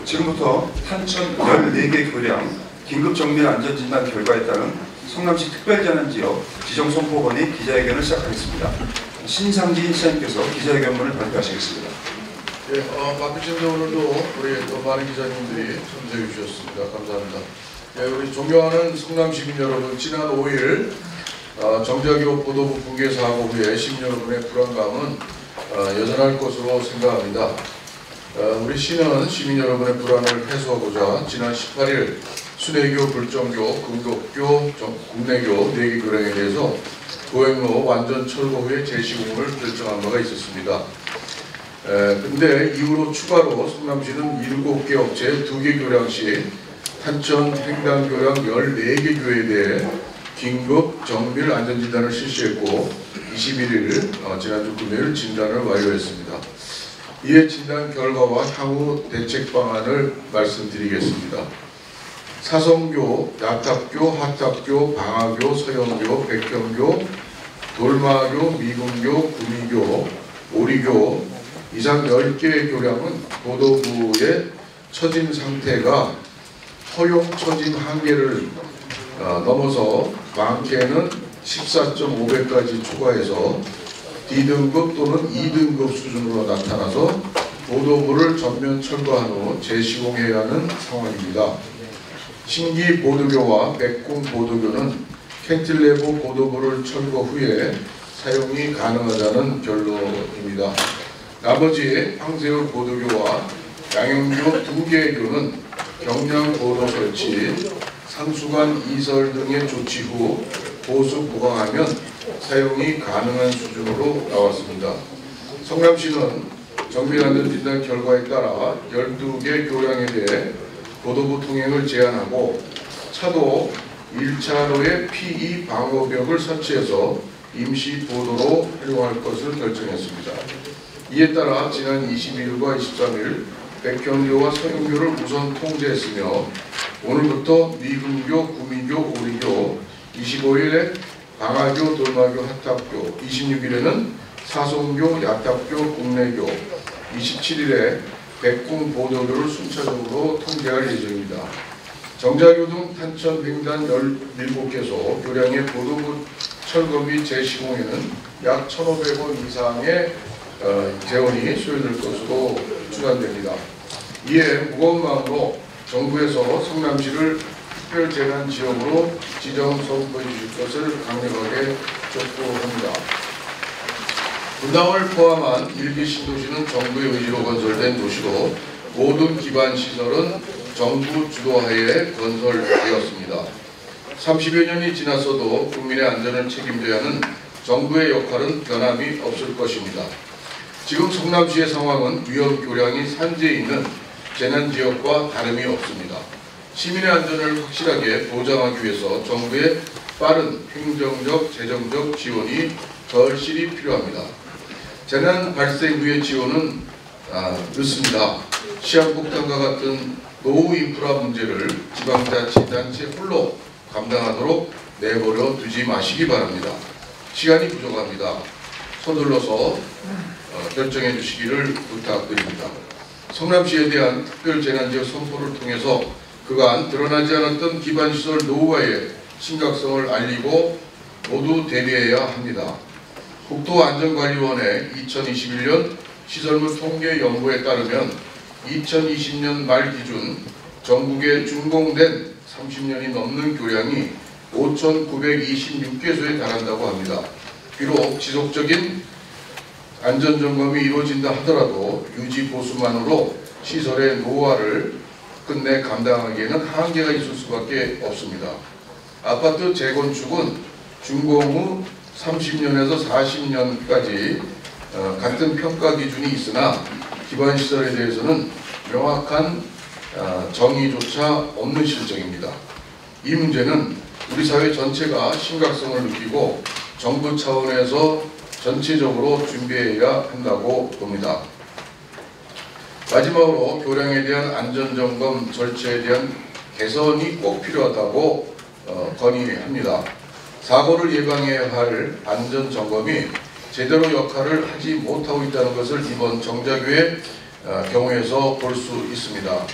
지금부터 탄천 14개 교량 긴급정밀 안전진단 결과에 따른 성남시 특별재난지역 지정선포건의 기자회견을 시작하겠습니다. 신상진 시장님께서 기자회견문을 발표하시겠습니다. 예, 바쁘신데 오늘도 우리 또 많은 기자님들이 참석해 주셨습니다. 감사합니다. 예, 우리 존경하는 성남 시민 여러분, 지난 5일 정자교 보도부 붕괴 사고 후에 시민 여러분의 불안감은 여전할 것으로 생각합니다. 우리 시는 시민 여러분의 불안을 해소하고자 지난 18일 순회교, 불정교, 금곡교, 국내교 4개 교량에 대해서 도행로 완전 철거 후에 재시공을 결정한 바가 있었습니다. 근데 이후로 추가로 성남시는 7개 업체 2개 교량씩 탄천 횡단교량 14개 교회에 대해 긴급 정밀 안전진단을 실시했고 21일 지난주 금요일 진단을 완료했습니다. 이에 진단 결과와 향후 대책 방안을 말씀드리겠습니다. 사성교, 야탑교, 하탑교, 방화교, 서영교, 백형교, 돌마교, 미군교, 구미교, 오리교 이상 10개의 교량은 보도부의 처진 상태가 허용 처진 한계를 넘어서 많게는 14.5배까지 초과해서 D등급 또는 2등급 수준으로 나타나서 보도부를 전면 철거한 후 재시공해야 하는 상황입니다. 신기 보도교와 백궁 보도교는 캔틸레버 보도부를 철거 후에 사용이 가능하다는 결론입니다. 나머지 황새울 보도교와 양영교 2개의 교는 경량 보도 설치, 상수관 이설 등의 조치 후 보수 보강하면 사용이 가능한 수준으로 나왔습니다. 성남시는 정밀안전진단 결과에 따라 12개 교량에 대해 보도부 통행을 제한하고 차도 1차로에 PE 방어벽을 설치해서 임시 보도로 활용할 것을 결정했습니다. 이에 따라 지난 22일과 23일 백현교와 서영교를 우선 통제했으며 오늘부터 미군교, 구미교, 오리교, 25일에 방화교, 돌마교, 하탑교, 26일에는 사송교, 야탑교, 국내교, 27일에 백궁 보도교를 순차적으로 통제할 예정입니다. 정자교 등 탄천 횡단 17개소 교량의 보도부 철거 및 재시공에는 약 1,500원 이상의 재원이 소요될 것으로 추산됩니다. 이에 무거운 마음으로 정부에서 성남시를 특별재난지역으로 지정 선포해 주실 것을 강력하게 촉구합니다. 분당을 포함한 1기 신도시는 정부의 의지로 건설된 도시로 모든 기반 시설은 정부 주도하에 건설되었습니다. 30여 년이 지났어도 국민의 안전을 책임져야 하는 정부의 역할은 변함이 없을 것입니다. 지금 성남시의 상황은 위험 교량이 산재해 있는 재난지역과 다름이 없습니다. 시민의 안전을 확실하게 보장하기 위해서 정부의 빠른 행정적, 재정적 지원이 절실히 필요합니다. 재난 발생 후의 지원은 늦습니다. 시한폭탄과 같은 노후 인프라 문제를 지방자치단체 홀로 감당하도록 내버려 두지 마시기 바랍니다. 시간이 부족합니다. 서둘러서 결정해 주시기를 부탁드립니다. 성남시에 대한 특별재난지역 선포를 통해서 그간 드러나지 않았던 기반시설 노후화의 심각성을 알리고 모두 대비해야 합니다. 국토안전관리원의 2021년 시설물 통계 연구에 따르면 2020년 말 기준 전국에 준공된 30년이 넘는 교량이 5,926개소에 달한다고 합니다. 비록 지속적인 안전점검이 이루어진다 하더라도 유지 보수만으로 시설의 노후화를 끝내 감당하기에는 한계가 있을 수밖에 없습니다. 아파트 재건축은 준공 후 30년에서 40년까지 같은 평가 기준이 있으나 기반시설에 대해서는 명확한 정의조차 없는 실정입니다. 이 문제는 우리 사회 전체가 심각성을 느끼고 정부 차원에서 전체적으로 준비해야 한다고 봅니다. 마지막으로 교량에 대한 안전점검 절차에 대한 개선이 꼭 필요하다고 건의합니다. 사고를 예방해야 할 안전 점검이 제대로 역할을 하지 못하고 있다는 것을 이번 정자교의 경우에서 볼 수 있습니다.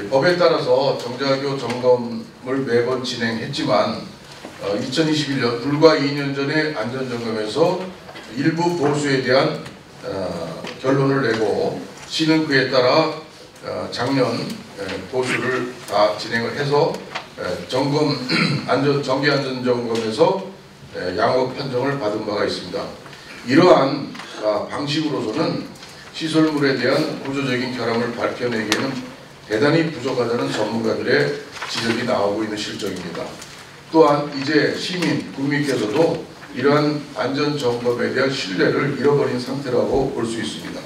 법에 따라서 정자교 점검을 매번 진행했지만 2021년 불과 2년 전에 안전점검에서 일부 보수에 대한 결론을 내고 시는 그에 따라 작년 보수를 다 진행을 해서 정기 안전점검에서 양호 판정을 받은 바가 있습니다. 이러한 방식으로서는 시설물에 대한 구조적인 결함을 밝혀내기에는 대단히 부족하다는 전문가들의 지적이 나오고 있는 실정입니다. 또한 이제 시민, 국민께서도 이러한 안전점검에 대한 신뢰를 잃어버린 상태라고 볼 수 있습니다.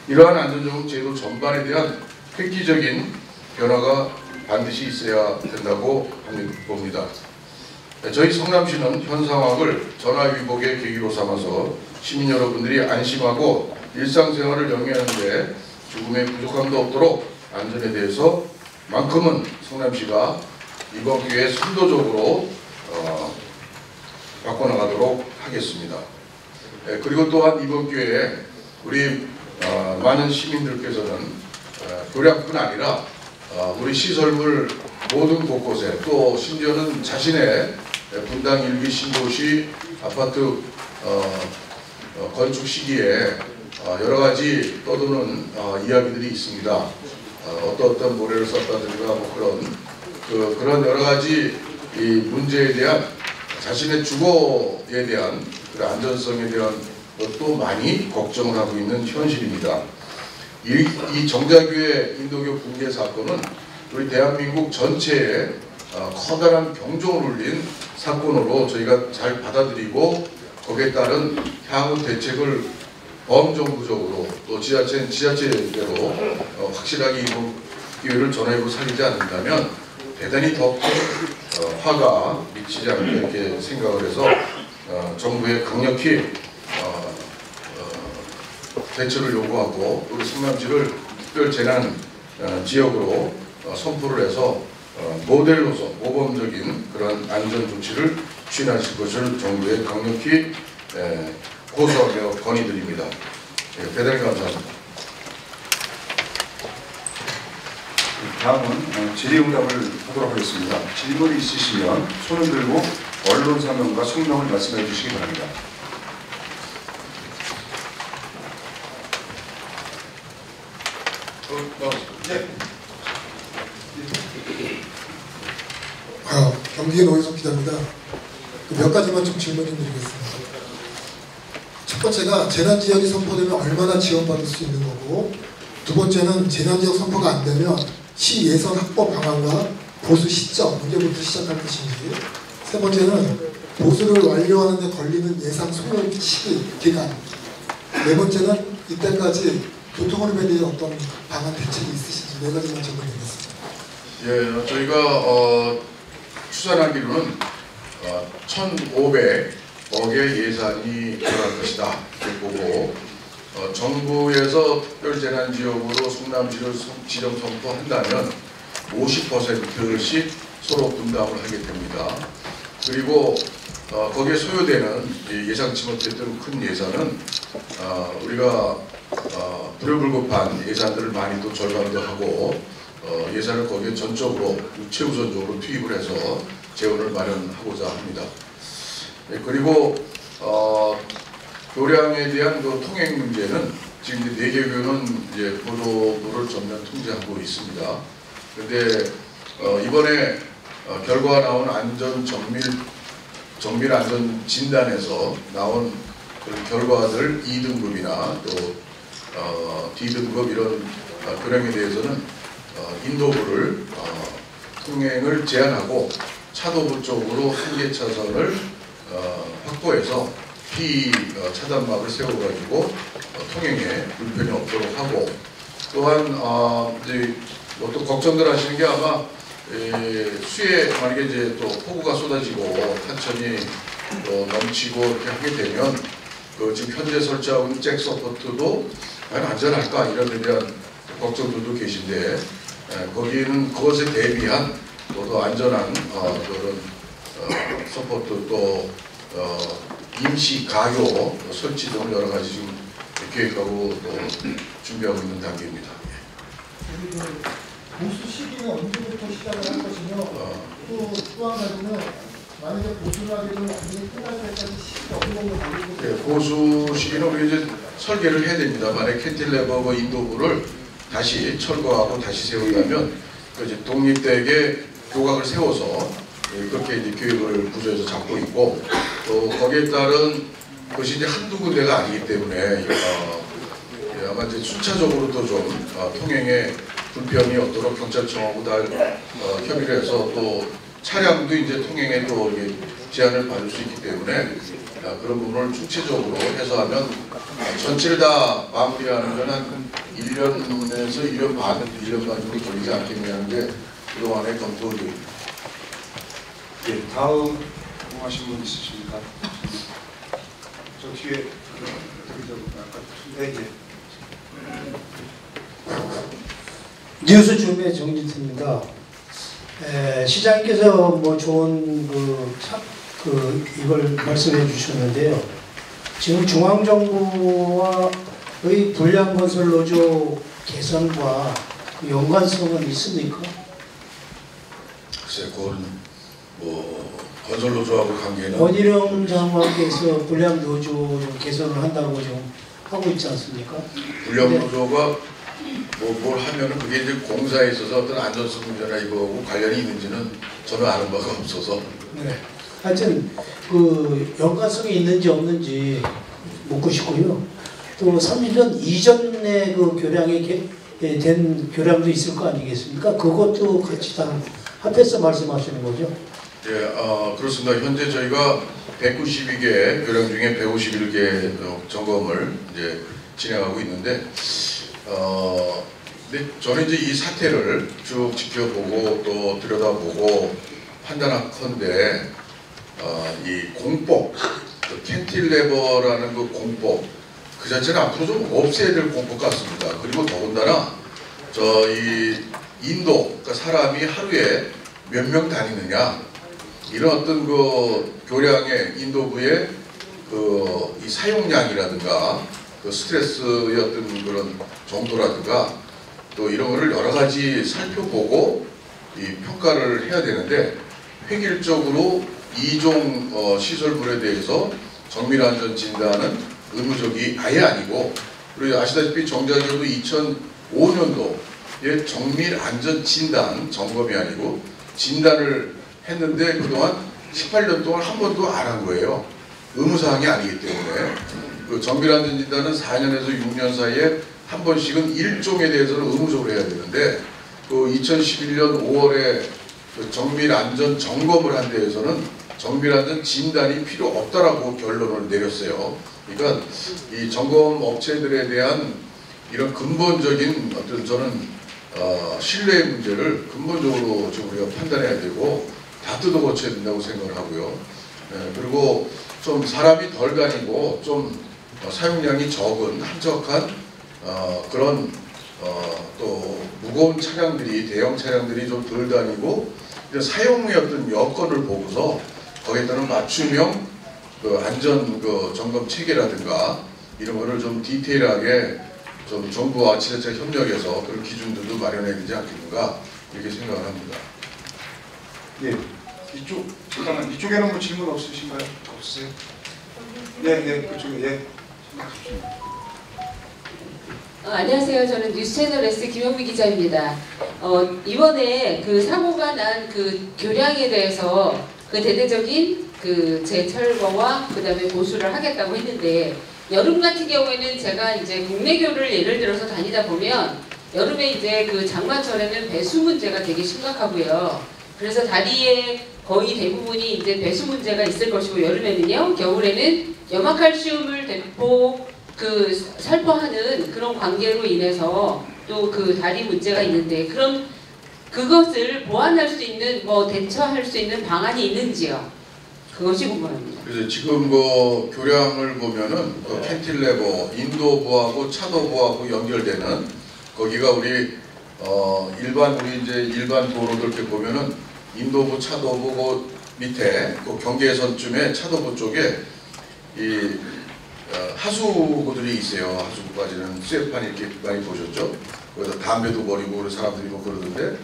이러한 안전점검 제도 전반에 대한 획기적인 변화가 반드시 있어야 된다고 봅니다. 저희 성남시는 현 상황을 전화위복의 계기로 삼아서 시민 여러분들이 안심하고 일상생활을 영위하는 데 조금의 부족함도 없도록 안전에 대해서 만큼은 성남시가 이번 기회에 선도적으로 바꿔나가도록 하겠습니다. 그리고 또한 이번 기회에 우리 많은 시민들께서는 교량뿐 아니라 우리 시설물 모든 곳곳에 또 심지어는 자신의 분당 1기 신도시 아파트 건축 시기에 여러 가지 떠도는 이야기들이 있습니다. 어떤 모래를 썼다든가 뭐 그런 여러 가지 이 문제에 대한 자신의 주거에 대한 안전성에 대한 것도 많이 걱정을 하고 있는 현실입니다. 이 정자교의 인도교 붕괴 사건은 우리 대한민국 전체에 커다란 경종을 울린 사건으로 저희가 잘 받아들이고 거기에 따른 향후 대책을 범정부적으로 또 지자체대로 확실하게 이번 기회를 전화위복을 살리지 않는다면 대단히 더 큰 화가 미치지 않을까 이렇게 생각을 해서 정부에 강력히 대처를 요구하고 우리 성남시를 특별재난 지역으로 선포를 해서 모델로서 모범적인 그런 안전 조치를 추진하실 것을 정부에 강력히 고소하며 건의드립니다. 대단히 감사합니다. 다음은 질의응답을 하도록 하겠습니다. 질문이 있으시면 손을 들고 언론사명과 성명을 말씀해 주시기 바랍니다. 경기의 노희석 기자입니다. 몇 가지만 좀 질문 좀 드리겠습니다. 첫 번째가 재난지역이 선포되면 얼마나 지원받을 수 있는 거고, 두 번째는 재난지역 선포가 안 되면 시 예산 확보 방안과 보수 시점 언제부터 시작할 것인지, 세 번째는 보수를 완료하는 데 걸리는 예상 소요 시기 기간, 네 번째는 이때까지 교통흐름에 대한 어떤 방안 대책이 있으신지 네 가지만 질문드리겠습니다. 예, 저희가 추산하기로는 1,500억의 예산이 들어갈 것이다 이렇게 보고 정부에서 특별재난지역으로 성남시를 지정 선포한다면 50%씩 서로 분담을 하게 됩니다. 그리고 거기에 소요되는 예상치 못했던 큰 예산은 우리가 불효불급한 예산들을 많이 또 절감도 하고 예산을 거기에 전적으로 최우선적으로 투입을 해서 재원을 마련하고자 합니다. 그리고 교량에 대한 그 통행 문제는 지금 이제 4개교는 이제 보도부를 전면 통제하고 있습니다. 그런데 이번에 결과가 나온 정밀 안전 진단에서 나온 그런 결과들 2등급이나 또 D등급 이런 교량에 대해서는 인도부를 통행을 제한하고 차도부 쪽으로 한 개 차선을 확보해서 피 차단막을 세워가지고 통행에 불편이 없도록 하고, 또한 이제 뭐 또 걱정들 하시는 게 아마 수해 만약에 이제 또 폭우가 쏟아지고 탄천이 또 넘치고 이렇게 하게 되면 그 지금 현재 설치하고 있는 잭 서포트도 과연 안전할까 이런 데 대한 걱정들도 계신데 거기는 그것에 대비한 또 더 안전한 그런 서포트 또 임시 가요 설치 등을 여러 가지 지금 계획하고 또 준비하고 있는 단계입니다. 보수 시기는 언제부터 시작을 할 것이며 또 한 가지는 만약에 보수를 하게 되면 완전히 끝날 때까지 시기가 어느 정도 걸리고 네, 보수 시기는 우리 이제 설계를 해야 됩니다. 만약 캔틸레버 인도부를 다시 철거하고 다시 세운다면 그 이제 독립되게 교각을 세워서 그렇게 이제 계획을 구조해서 잡고 있고 또 거기에 따른 것이 이제 한두 군데가 아니기 때문에 아마 이제 순차적으로도 좀 통행에 불편이 없도록 경찰청하고 다 협의를 해서 또 차량도 이제 통행에 또 제한을 받을 수 있기 때문에 그런 부분을 총체적으로 해서 하면 전체를 다 마무리하는 건 한 1년에서 1년 반 정도 걸리지 않겠냐는 게 그동안의 검토입니다. 예, 다음 궁금하신 분 있으십니까? 저 뒤에 네, 뉴스 준비의 정진태입니다. 시장님께서 뭐 좋은 이걸 말씀해 주셨는데요. 지금 중앙정부와의 불량건설노조 개선과 연관성은 있습니까? 글쎄, 그건 뭐 건설노조하고 관계는 원희룡 장관께서 불량노조 개선을 한다고 지금 하고 있지 않습니까? 불량노조가 뭘 하면은 그게 이제 공사에 있어서 어떤 안전성 문제나 이거하고 관련이 있는지는 저는 아는 바가 없어서. 네. 하여튼 그 연관성이 있는지 없는지 묻고 싶고요. 또 30년 이전에 그 교량이 된 교량도 있을 거 아니겠습니까? 그것도 같이 다 합해서 말씀하시는 거죠? 예, 그렇습니다. 현재 저희가 192개 교량 중에 151개 점검을 이제 진행하고 있는데, 근데 저는 이제 이 사태를 쭉 지켜보고 또 들여다보고 판단하건대 이 공법, 캔틸레버라는 그 공법 그 자체는 앞으로 좀 없애야 될 공법 같습니다. 그리고 더군다나 이 인도, 그러니까 사람이 하루에 몇 명 다니느냐 이런 어떤 그 교량의 인도부의 이 사용량이라든가 그 스트레스의 어떤 그런 정도라든가 또 이런 거를 여러 가지 살펴보고 이 평가를 해야 되는데 획일적으로 이종 시설물에 대해서 정밀안전 진단은 의무적이 아예 아니고, 그리고 아시다시피 정자적으로 2005년도에 정밀안전 진단 점검이 아니고 진단을 했는데 그동안 18년 동안 한 번도 안 한 거예요. 의무사항이 아니기 때문에. 그 정밀안전 진단은 4년에서 6년 사이에 한 번씩은 일종에 대해서는 의무적으로 해야 되는데 그 2011년 5월에 그 정밀안전 점검을 한 데에서는 정밀안전 진단이 필요 없다라고 결론을 내렸어요. 그러니까 이 점검 업체들에 대한 이런 근본적인 어떤 저는 신뢰의 문제를 근본적으로 지금 우리가 판단해야 되고 다 뜯어고쳐야 된다고 생각을 하고요. 그리고 좀 사람이 덜 다니고 좀 사용량이 적은 한적한 그런 또 무거운 차량들이 대형 차량들이 좀 덜 다니고 이런 사용의 어떤 여건을 보고서 거기에 따른 맞춤형 그 안전 그 점검 체계라든가 이런 거를 좀 디테일하게 좀 정부와 지자체 협력해서 그런 기준들도 마련해야 되지 않겠는가 이렇게 생각을 합니다. 예, 잠깐만 이쪽에는 뭐 질문 없으신가요? 없으세요? 네, 그쪽에 예. 안녕하세요. 저는 뉴스채널 S 김영미 기자입니다. 이번에 그 사고가 난 그 교량에 대해서 그 대대적인 그 재철거와 그다음에 보수를 하겠다고 했는데 여름 같은 경우에는 제가 이제 국내교를 예를 들어서 다니다 보면 여름에 이제 그 장마철에는 배수 문제가 되게 심각하고요. 그래서 다리에 거의 대부분이 이제 배수 문제가 있을 것이고 여름에는요, 겨울에는 염화칼슘을 대폭 그 살포하는 그런 관계로 인해서 또 그 다리 문제가 있는데 그런 그것을 보완할 수 있는 뭐 대처할 수 있는 방안이 있는지요? 그것이 궁금합니다. 그래서 지금 뭐 교량을 보면은 그 캔틸레버 인도부하고 차도부하고 연결되는 거기가 우리 우리 이제 일반 도로들 이렇게 보면은 인도부 차도부 밑에 그 경계선쯤에 차도부 쪽에 이 하수구들이 있어요. 하수구까지는 쇠판 이렇게 많이 보셨죠? 거기서 담배도 버리고 그런 사람들이 뭐 그러던데,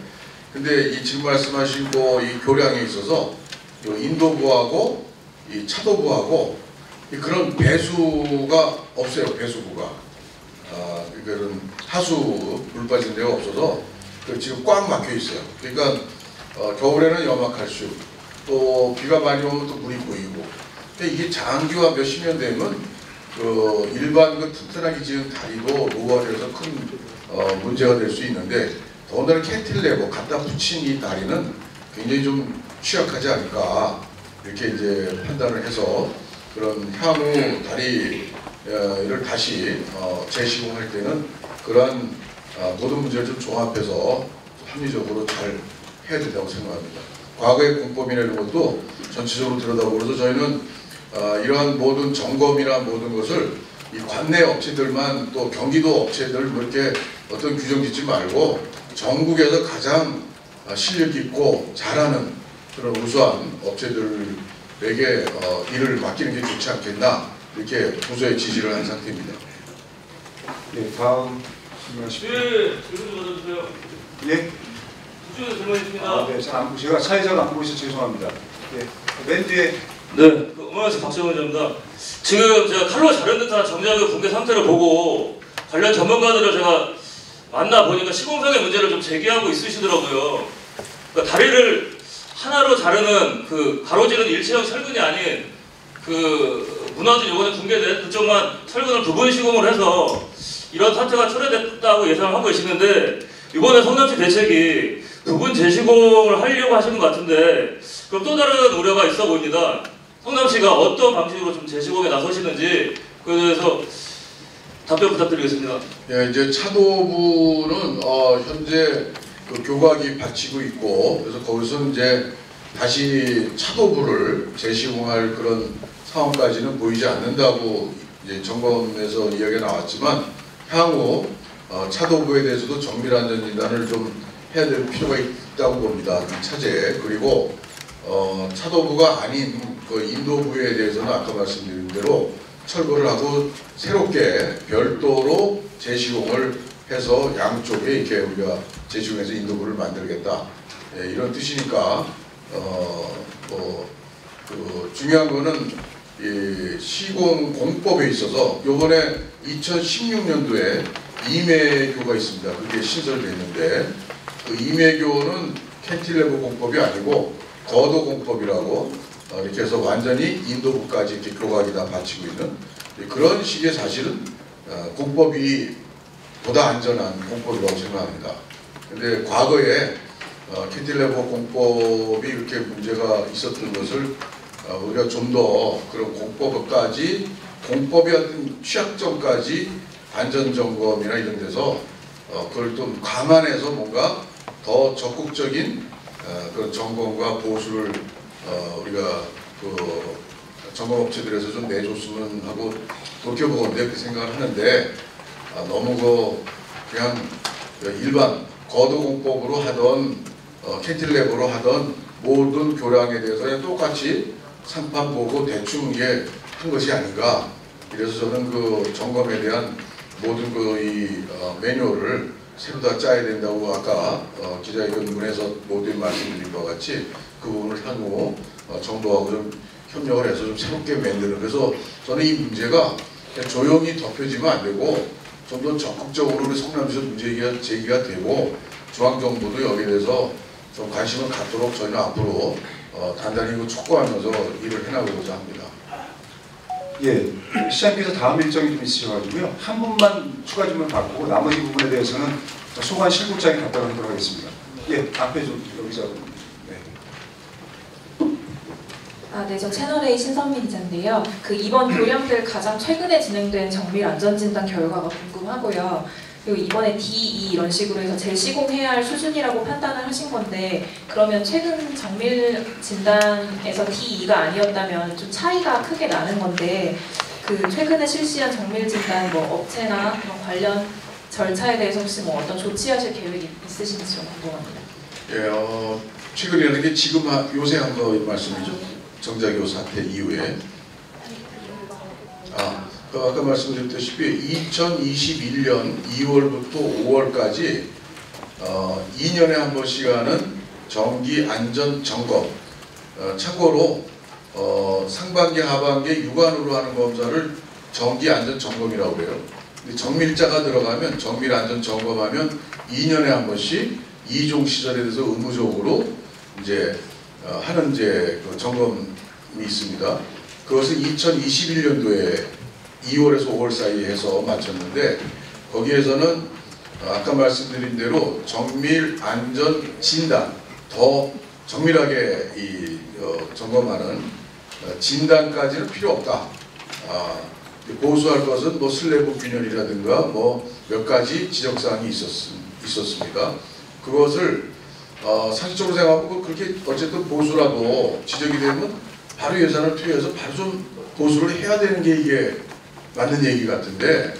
근데 이 지금 말씀하신 이 교량에 있어서 이 인도부하고 이 차도부하고 그런 배수가 없어요. 배수구가 그런 하수 물 빠진 데가 없어서 지금 꽉 막혀 있어요. 그러니까 겨울에는 염화칼슘, 또 비가 많이 오면 또 물이 고이고. 근데 이게 장기화 몇십 년 되면 일반 튼튼하게 지은 다리도 노화되어서 큰 문제가 될 수 있는데, 더군다나 캔틸레버 갖다 붙인 이 다리는 굉장히 좀 취약하지 않을까 이렇게 이제 판단을 해서 그런 향후 다리를 다시 재시공할 때는 그러한 모든 문제를 좀 종합해서 합리적으로 잘 해야 된다고 생각합니다. 과거의 공법이나 이런 것도 전체적으로 들여다보면서 저희는 이러한 모든 점검이나 모든 것을 이 관내 업체들만, 또 경기도 업체들 뭐 이렇게 어떤 규정 짓지 말고 전국에서 가장 실력 있고 잘하는 그런 우수한 업체들에게 일을 맡기는 게 좋지 않겠나, 이렇게 부서에 지시를 한 상태입니다. 예, 다음 질문하십시오. 질문 좀 받아주세요. 예? 수준의 질문이 있습니다. 네, 잘 안 제가 차이자가 안 보이셔서 죄송합니다. 예, 맨 뒤에. 네, 어머니에서 박정원 기자입니다. 지금 제가 칼로 자른 듯한 정작의 붕괴 상태를 보고 관련 전문가들을 제가 만나 보니까 시공상의 문제를 좀 제기하고 있으시더라고요. 그러니까 다리를 하나로 자르는 가로지른 일체형 철근이 아닌 무너진 요번에 붕괴된 그쪽만 철근을 부분 시공을 해서 이런 사태가 초래됐다고 예상을 하고 계시는데, 이번에 성남시 대책이 부분 재시공을 하려고 하시는 것 같은데, 그럼 또 다른 우려가 있어 보입니다. 성남시가 어떤 방식으로 좀 재시공에 나서시는지 그에 대해서 답변 부탁드리겠습니다. 예, 이제 차도부는 현재 교각이 받치고 있고, 그래서 거기서 이제 다시 차도부를 재시공할 그런 상황까지는 보이지 않는다고 이제 점검에서 이야기가 나왔지만, 향후 차도부에 대해서도 정밀 안전진단을 좀 해야 될 필요가 있다고 봅니다. 이 차제에. 그리고 차도부가 아닌 인도부에 대해서는 아까 말씀드린 대로 철거를 하고 새롭게 별도로 재시공을 해서 양쪽에 이렇게 우리가 재시공해서 인도부를 만들겠다, 예, 이런 뜻이니까 중요한 거는 이 시공 공법에 있어서 요번에 2016년도에 임해교가 있습니다. 그게 신설됐는데, 그 임해교는 캔틸레버 공법이 아니고 거도 공법이라고 이렇게 해서 완전히 인도부까지 이렇게 교각이 다 받치고 있는 그런 식의 사실은 공법이 보다 안전한 공법이라고 생각합니다. 근데 과거에 캔틸레버 공법이 이렇게 문제가 있었던 것을 우리가 좀 더 그런 공법의 어떤 취약점까지 안전점검이나 이런 데서 그걸 좀 감안해서 뭔가 더 적극적인 그런 점검과 보수를 우리가 점검업체들에서 좀 내줬으면 하고 돌이켜보건데 그렇게 생각을 하는데, 너무 그냥 일반 거도공법으로 하던 캔틸레버로 하던 모든 교량에 대해서 그냥 똑같이 상판 보고 대충 이게 한 것이 아닌가. 그래서 저는 점검에 대한 모든 이 매뉴얼을 새로 다 짜야 된다고 아까 기자회견문에서 모두 말씀드린 것과 같이 그 부분을 향후 정부하고 좀 협력을 해서 좀 새롭게 만드는, 그래서 저는 이 문제가 그냥 조용히 덮여지면 안 되고 좀 더 적극적으로 우리 성남시에서 문제 제기가 되고 중앙정부도 여기에 대해서 좀 관심을 갖도록 저희는 앞으로 단단히 촉구하면서 일을 해나가고자 합니다. 예, 시장님께서 다음 일정이 좀 있으셔가지고요. 한 분만 추가 질문 받고 나머지 부분에 대해서는 소관 실국장이 답변을 하도록 하겠습니다. 예, 앞에 좀 여기서. 네, 저 채널A 신선미 기자인데요. 이번 교량들 가장 최근에 진행된 정밀 안전진단 결과가 궁금하고요. 그리고 이번에 D2 이런 식으로 해서 재시공해야 할 수준이라고 판단을 하신 건데, 그러면 최근 정밀 진단에서 D2가 아니었다면 좀 차이가 크게 나는 건데, 최근에 실시한 정밀 진단 업체나 관련 절차에 대해서 혹시 어떤 조치하실 계획이 있으신지 좀 궁금합니다. 예, 최근이라는 게 지금 요새 한 거 말씀이죠. 정자교 사태 이후에. 아까 말씀드렸다시피 2021년 2월부터 5월까지 2년에 한 번씩 하는 정기 안전 점검. 참고로 상반기 하반기 육안으로 하는 검사를 정기 안전 점검이라고 그래요. 정밀자가 들어가면 정밀 안전 점검하면 2년에 한 번씩 2종 시설에 대해서 의무적으로 이제 하는 이제 그 점검이 있습니다. 그것을 2021년도에 2월에서 5월 사이에 해서 마쳤는데 거기에서는 아까 말씀드린 대로 정밀 안전 진단 더 정밀하게 점검하는 진단까지는 필요 없다. 보수할 것은 뭐 슬래브 균열이라든가 뭐 몇 가지 지적사항이 있었습니다. 그것을 상식적으로 생각하고 그렇게 어쨌든 보수라도 지적이 되면 바로 예산을 투여해서 바로 좀 보수를 해야 되는 게 이게 맞는 얘기 같은데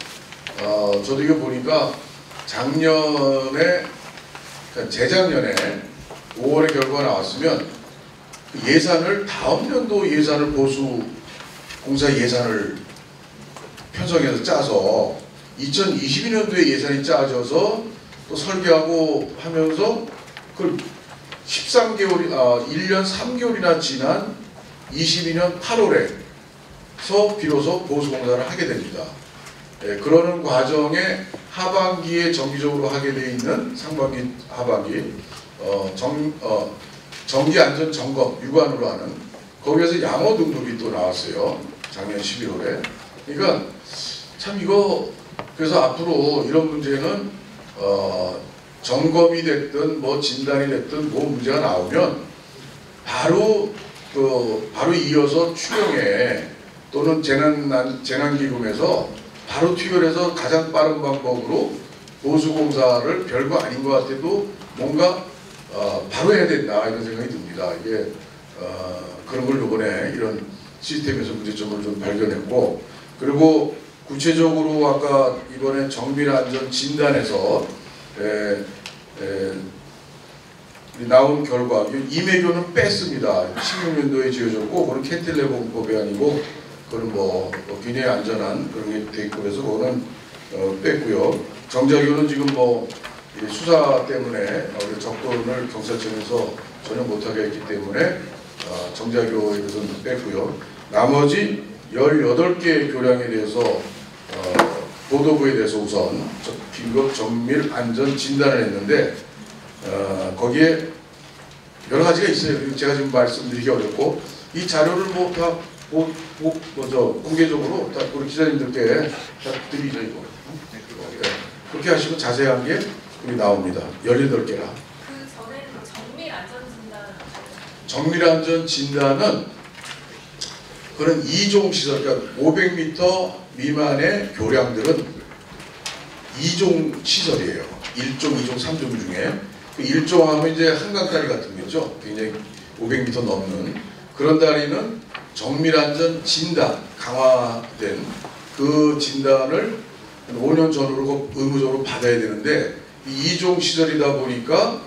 저도 이거 보니까 작년에 그러니까 재작년에 5월에 결과가 나왔으면 그 예산을 다음 연도 예산을 보수 공사 예산을 편성해서 짜서 2022년도에 예산이 짜져서 또 설계하고 하면서 그걸 13개월이 1년 3개월이나 지난 22년 8월에서 비로소 보수 공사를 하게 됩니다. 그러는 과정에 하반기에 정기적으로 하게 돼 있는 상반기 하반기 정기 안전 점검 육안으로 하는 거기에서 양호 등급이 또 나왔어요. 작년 11월에. 그러니까 참 이거 그래서 앞으로 이런 문제는 점검이 됐든 뭐 진단이 됐든 뭐 문제가 나오면 바로 이어서 추경에 또는 재난기금에서 바로 투여해서 가장 빠른 방법으로 보수공사를 별거 아닌 것 같아도 뭔가 바로 해야 된다 이런 생각이 듭니다. 이게 그런 걸 이번에 이런 시스템에서 문제점을 좀 발견했고 그리고 구체적으로 아까 이번에 정밀안전 진단에서 나온 결과 임해교는 뺐습니다. 16년도에 지어졌고 그건 캔틸레버 공법이 아니고 그건 뭐 굉장히 안전한 그런 게 돼 있고 그래서 그거는 뺐고요. 정자교는 지금 뭐 수사 때문에 접근을 경찰청에서 전혀 못하게 했기 때문에 정자교에 대해서는 뺐고요. 나머지 18개 교량에 대해서 보도부에 대해서 우선 긴급 정밀 안전 진단을 했는데 거기에 여러 가지가 있어요. 제가 지금 말씀드리기 어렵고 이 자료를 뭐 다 공개적으로 다 우리 기자님들께 다 드리죠 이거. 그렇게 하시면 자세한 게 여기 나옵니다. 18개라. 그 전에는 정밀 안전 진단. 정밀 안전 진단은 그런 2종 시설, 그러니까 500m 미만의 교량들은 2종 시설이에요. 1종, 2종, 3종 중에 그 1종 하면 이제 한강다리 같은 거죠. 굉장히 500m 넘는 그런 다리는 정밀안전 진단 강화된 그 진단을 5년 전으로 의무적으로 받아야 되는데 이 2종 시설이다 보니까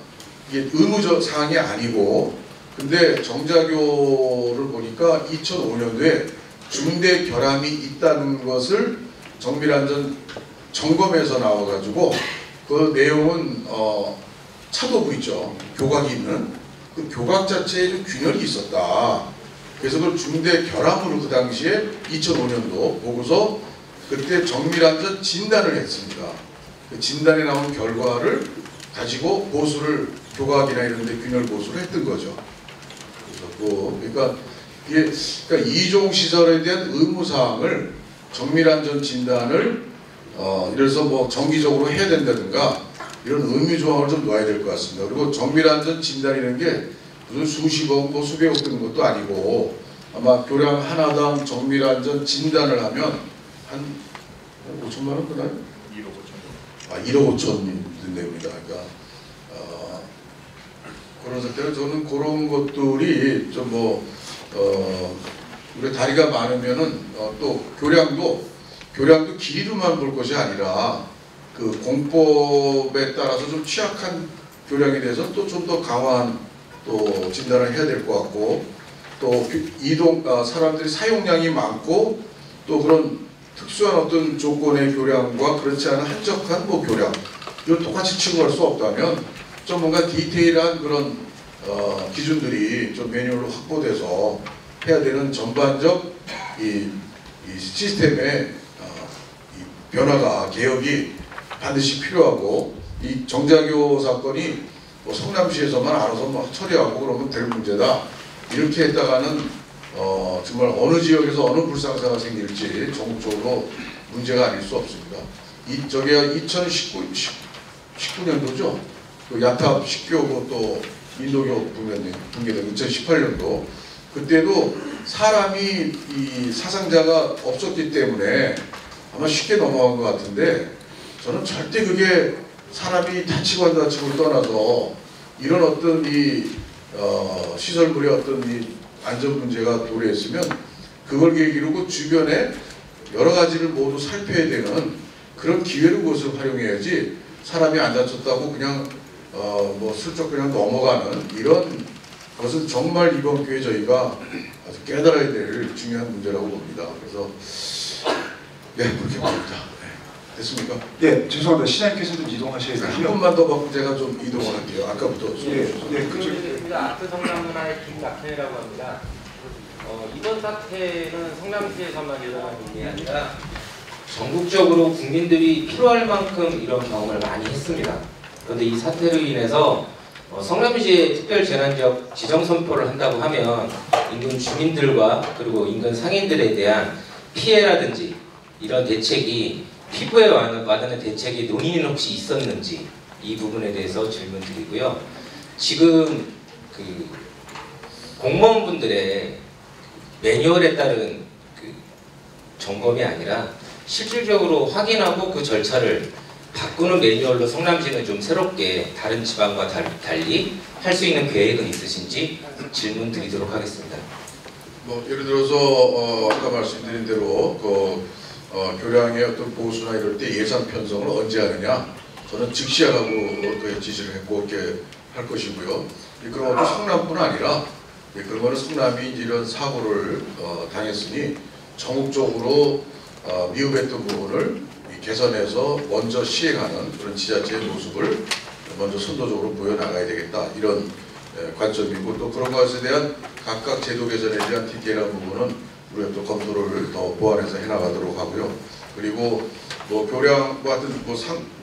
이게 의무적 사항이 아니고 근데 정자교를 보니까 2005년도에 중대 결함이 있다는 것을 정밀안전 점검에서 나와가지고 그 내용은 차도부 있죠. 교각이 있는 그 교각 자체에 좀 균열이 있었다. 그래서 그걸 중대 결함으로 그 당시에 2005년도 보고서 그때 정밀안전 진단을 했습니다. 그 진단에 나온 결과를 가지고 보수를 교각이나 이런 데 균열 보수를 했던 거죠. 그러니까 이게 그러니까 2종 시설에 대한 의무사항을 정밀안전 진단을 이래서 뭐 정기적으로 해야 된다든가 이런 의무조항을 좀 넣어야 될 것 같습니다. 그리고 정밀안전 진단이라는 게 무슨 수십억, 뭐 수백억 드는 것도 아니고 아마 교량 하나당 정밀안전 진단을 하면 한 5천만 원 드나요? 1억 5천 된답니다. 그러니까 그런 상태로 저는 그런 것들이 좀 우리 다리가 많으면은 또 교량도 길이로만 볼 것이 아니라 그 공법에 따라서 좀 취약한 교량에 대해서 또 좀 더 강화한 또 진단을 해야 될 것 같고, 또 사람들이 사용량이 많고 또 그런 특수한 어떤 조건의 교량과 그렇지 않은 한적한 교량, 이걸 똑같이 취급할 수 없다면 좀 뭔가 디테일한 그런 기준들이 좀 매뉴얼로 확보돼서 해야 되는 전반적 이 시스템의 이 변화가, 개혁이 반드시 필요하고, 이 정자교 사건이 성남시에서만 알아서 처리하고 그러면 될 문제다, 이렇게 했다가는 정말 어느 지역에서 어느 불상사가 생길지 전국적으로 문제가 아닐 수 없습니다. 저기가 2019년도죠. 그 야탑 식교고 또 인도교 붕괴된 2018년도, 그때도 사람이 이 사상자가 없었기 때문에 아마 쉽게 넘어간 것 같은데, 저는 절대 그게 사람이 다치고 안 다치고를 떠나서 이런 어떤 이 시설물의 어떤 이 안전 문제가 도래했으면 그걸 계기로 주변에 여러 가지를 모두 살펴야 되는 그런 기회를 그것을 활용해야지, 사람이 안 다쳤다고 그냥 슬쩍 그냥 넘어가는 이런 것은 정말 이번 기회에 저희가 아주 깨달아야 될 중요한 문제라고 봅니다. 그래서 그렇게 봅니다. 됐습니까? 죄송합니다. 시장님께서 좀 이동하셔야 되고요. 한 번만 더 받고 제가 좀 이동을 할게요. 아까부터. 아트 성남문화의 김낙현이라고 합니다. 이번 사태는 성남시에서만 일어난 일이 아니라 전국적으로 국민들이 필요할 만큼 이런 경험을 많이 했습니다. 그런데 이 사태로 인해서 성남시의 특별재난지역 지정선포를 한다고 하면 인근 주민들과 그리고 인근 상인들에 대한 피해라든지 이런 대책이, 피부에 와닿는 대책이 논의는 혹시 있었는지, 이 부분에 대해서 질문드리고요. 지금 그 공무원분들의 매뉴얼에 따른 그 점검이 아니라 실질적으로 확인하고 그 절차를 바꾸는 매뉴얼로 성남시는 좀 새롭게 다른 지방과 달리 할 수 있는 계획은 있으신지 질문 드리도록 하겠습니다. 예를 들어서 아까 말씀드린 대로 교량의 어떤 보수나 이럴 때 예산 편성을 언제 하느냐, 저는 즉시 하라고 지시를 했고 이렇게 할 것이고요. 그런 것도 성남뿐 아니라 그런 거는 성남이 이런 사고를 당했으니 전국적으로 미흡했던 부분을 개선해서 먼저 시행하는 그런 지자체의 모습을 먼저 선도적으로 보여나가야 되겠다, 이런 관점이고, 또 그런 것에 대한 각각 제도 개선에 대한 디테일한 부분은 우리가 또 검토를 더 보완해서 해나가도록 하고요. 그리고 교량과 같은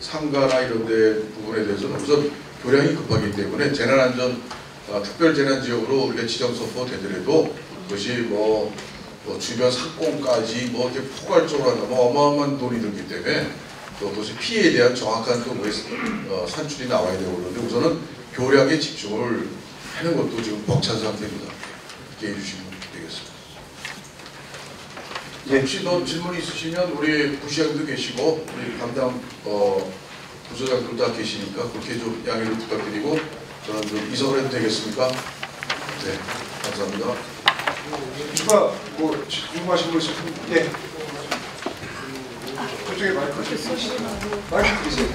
상가나 이런 데 부분에 대해서는 우선 교량이 급하기 때문에 특별재난지역으로 우리가 지정선포 되더라도 그것이 주변 상공까지 이렇게 포괄적으로 하는 어마어마한 돈이 들기 때문에 또 그것이 피해에 대한 정확한 산출이 나와야 되고, 그런데 우선은 교량에 집중을 하는 것도 지금 벅찬 상태입니다. 이렇게 해주시면 되겠습니다. 혹시 더 질문이 있으시면 우리 부시장도 계시고 우리 담당 부서장들 다 계시니까 그렇게 좀 양해를 부탁드리고 저는 좀 이성을 해도 되겠습니까? 네, 감사합니다. 추가 궁금하신 분 있으면 그쪽에 마이크 주세요.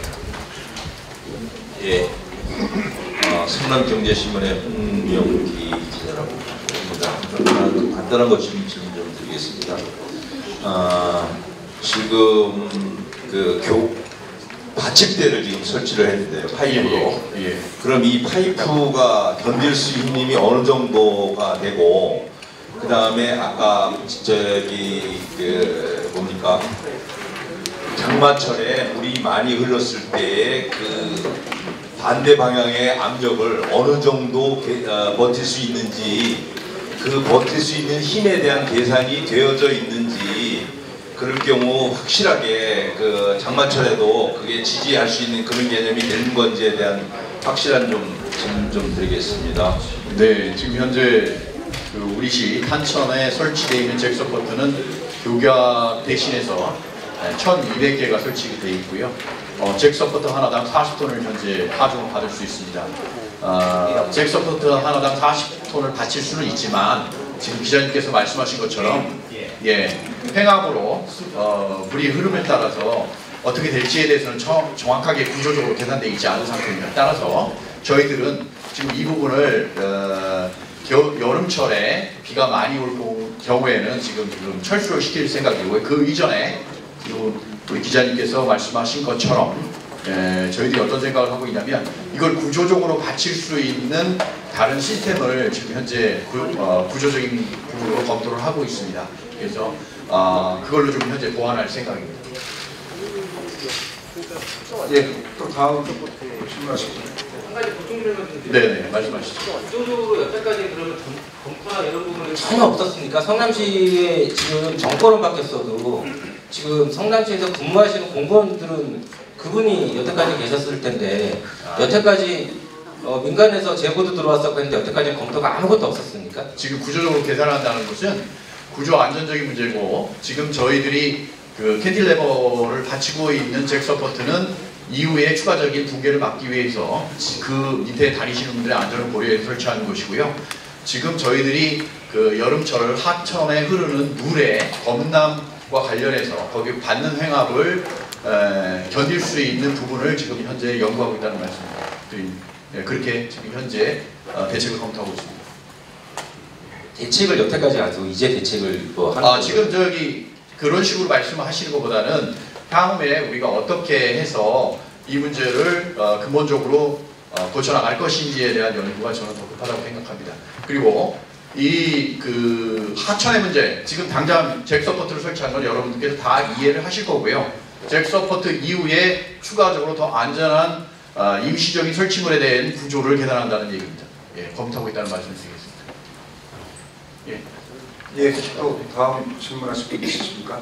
성남경제신문의 홍명기 기자라고 합니다. 간단한 것 질문 좀 드리겠습니다. 지금 받침대를 지금 설치를 했는데요, 파이프로. 그럼 이 파이프가 견딜 수 있는 힘이 어느 정도가 되고, 그 다음에 아까 장마철에 물이 많이 흘렀을 때 반대 방향의 압력을 어느 정도 버틸 수 있는지, 그 버틸 수 있는 힘에 대한 계산이 되어져 있는지, 그럴 경우 확실하게 장마철에도 그게 지지할 수 있는 그런 개념이 되는 건지에 대한 확실한 질문 좀 드리겠습니다. 네, 지금 현재 우리시 탄천에 설치되어 있는 잭서포트는 교각 대신해서 1,200개가 설치되어 있고요. 잭서포트 하나당 40톤을 현재 하중을 받을 수 있습니다. 잭서포트 하나당 40톤을 받칠 수는 있지만 지금 기자님께서 말씀하신 것처럼 횡압으로 물이 흐름에 따라서 어떻게 될지에 대해서는 정확하게 구조적으로 계산되어 있지 않은 상태입니다. 따라서 저희들은 지금 이 부분을 여름철에 비가 많이 올 경우에는 지금 철수를 시킬 생각이고, 그 이전에 우리 기자님께서 말씀하신 것처럼 저희들이 어떤 생각을 하고 있냐면, 이걸 구조적으로 받칠 수 있는 다른 시스템을 지금 현재 구조적인 부분으로 검토를 하고 있습니다. 그래서 그걸로 좀 현재 보완할 생각입니다. 예, 또 다음 질문하십시오. 한 가지 보충 질문 좀 네네, 말씀하시죠. 구조적으로 여태까지 그러면 검토나 이런 부분은 전혀 없었습니까? 성남시에 지금 정권은 바뀌었어도 지금 성남시에서 근무하시는 공무원들은 그분이 여태까지 계셨을 텐데, 여태까지 민간에서 제보도 들어왔었고 했는데 여태까지 검토가 아무것도 없었습니까? 지금 구조적으로 계산한다는 것은 구조 안전적인 문제고, 지금 저희들이 그 캔딜레버를 받치고 있는 잭 서포트는 이후에 추가적인 붕괴를 막기 위해서 그 밑에 다니시는 분들의 안전을 고려해서 설치하는 것이고요. 지금 저희들이 그 여름철 하천에 흐르는 물의 범람과 관련해서 거기 받는 횡압을 견딜 수 있는 부분을 지금 현재 연구하고 있다는 말씀드립니다. 그렇게 지금 현재 대책을 검토하고 있습니다. 대책을 여태까지 안 하고 이제 대책을 뭐 하는 지금 그런 식으로 말씀하시는 것보다는 다음에 우리가 어떻게 해서 이 문제를 근본적으로 고쳐나갈 것인지에 대한 연구가 저는 더 급하다고 생각합니다. 그리고 이 그 하천의 문제, 지금 당장 잭 서포트를 설치한 건 여러분들께서 다 이해를 하실 거고요. 잭 서포트 이후에 추가적으로 더 안전한 임시적인 설치물에 대한 구조를 계산한다는 얘기입니다. 예, 검토하고 있다는 말씀드리겠습니다. 예. 예, 또 다음 질문하실 분 있으십니까?